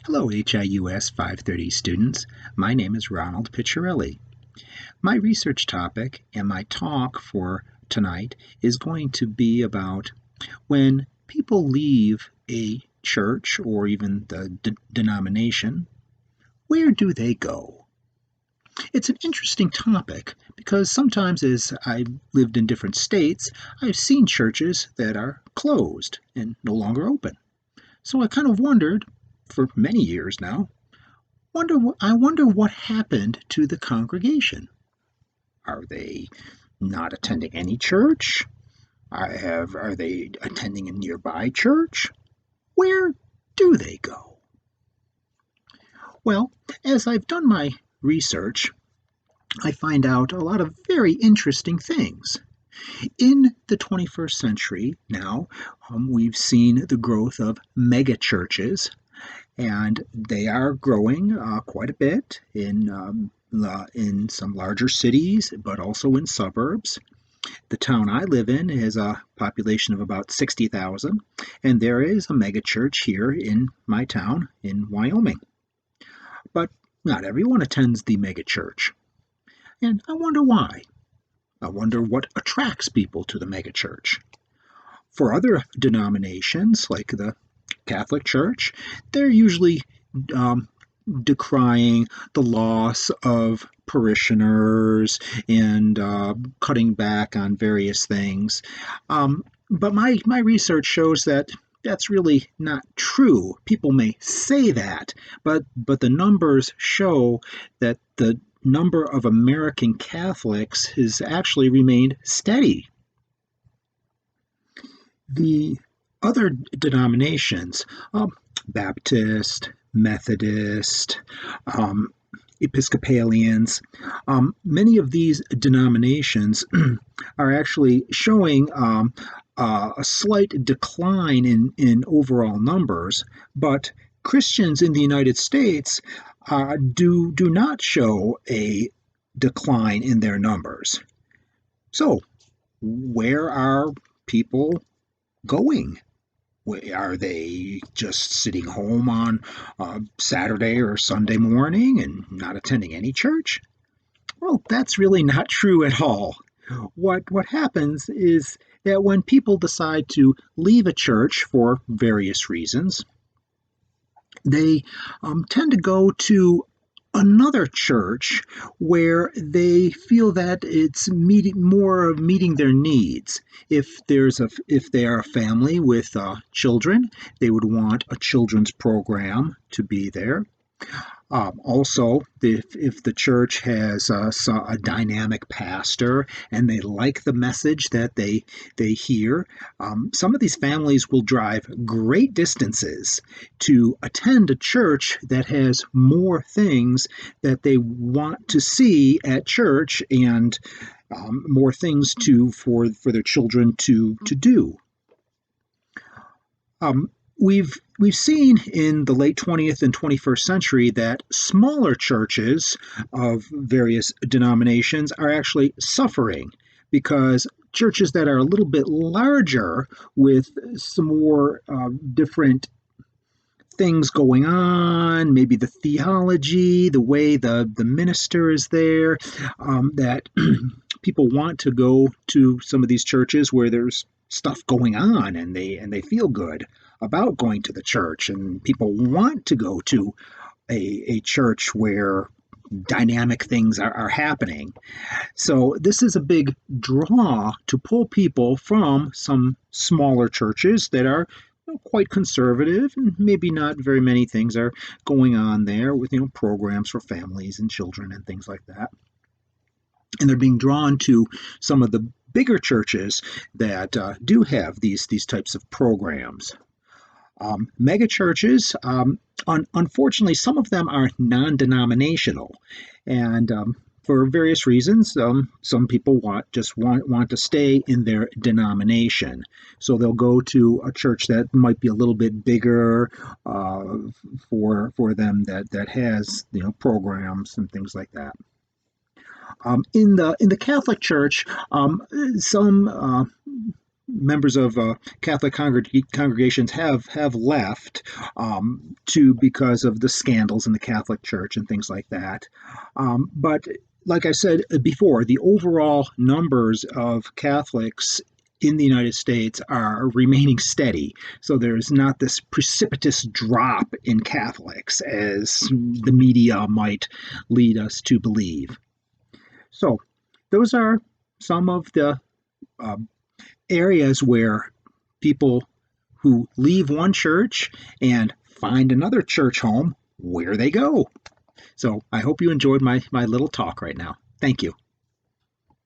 Hello, HIUS 530 students. My name is Ronald Picciarelli. My research topic and my talk for tonight is going to be about when people leave a church or even the denomination, where do they go? It's an interesting topic because sometimes as I've lived in different states, I've seen churches that are closed and no longer open. So I kind of wondered, for many years now, I wonder what happened to the congregation. Are they not attending any church? Are they attending a nearby church? Where do they go? Well, as I've done my research, I find out a lot of very interesting things. In the 21st century now, we've seen the growth of mega churches, and they are growing quite a bit in some larger cities, but also in suburbs. The town I live in has a population of about 60,000, and there is a megachurch here in my town in Wyoming. But not everyone attends the megachurch, and I wonder why. I wonder what attracts people to the megachurch. For other denominations, like the Catholic Church, they're usually um, decrying the loss of parishioners and cutting back on various things. But my research shows that that's really not true. People may say that, but the numbers show that the number of American Catholics has actually remained steady. The other denominations, Baptist, Methodist, um, Episcopalians, many of these denominations are actually showing a slight decline in overall numbers, but Christians in the United States do not show a decline in their numbers. So, where are people going? Are they just sitting home on Saturday or Sunday morning and not attending any church? Well, that's really not true at all. What happens is that when people decide to leave a church for various reasons, they tend to go to another church where they feel that it's more of meeting their needs. If they are a family with children, they would want a children's program to be there. Also, if the church has a dynamic pastor and they like the message that they hear, some of these families will drive great distances to attend a church that has more things that they want to see at church and more things for their children to do. Um, we've seen in the late 20th and 21st century that smaller churches of various denominations are actually suffering because churches that are a little bit larger with some more different things going on, maybe the theology, the way the minister is there, that people want to go to some of these churches where there's stuff going on and they feel good about going to the church, and people want to go to a church where dynamic things are happening. So this is a big draw to pull people from some smaller churches that are quite conservative, and maybe not very many things are going on there with programs for families and children and things like that. And they're being drawn to some of the bigger churches that do have these types of programs. Mega churches, unfortunately, some of them are non-denominational, and for various reasons, some people want to stay in their denomination, so they'll go to a church that might be a little bit bigger for them that has programs and things like that. In the Catholic Church, some members of Catholic congregations have left to because of the scandals in the Catholic Church and things like that. But like I said before, the overall numbers of Catholics in the United States are remaining steady. So there's not this precipitous drop in Catholics as the media might lead us to believe. So those are some of the uh, areas where people who leave one church and find another church home, where they go. So I hope you enjoyed my little talk right now. Thank you.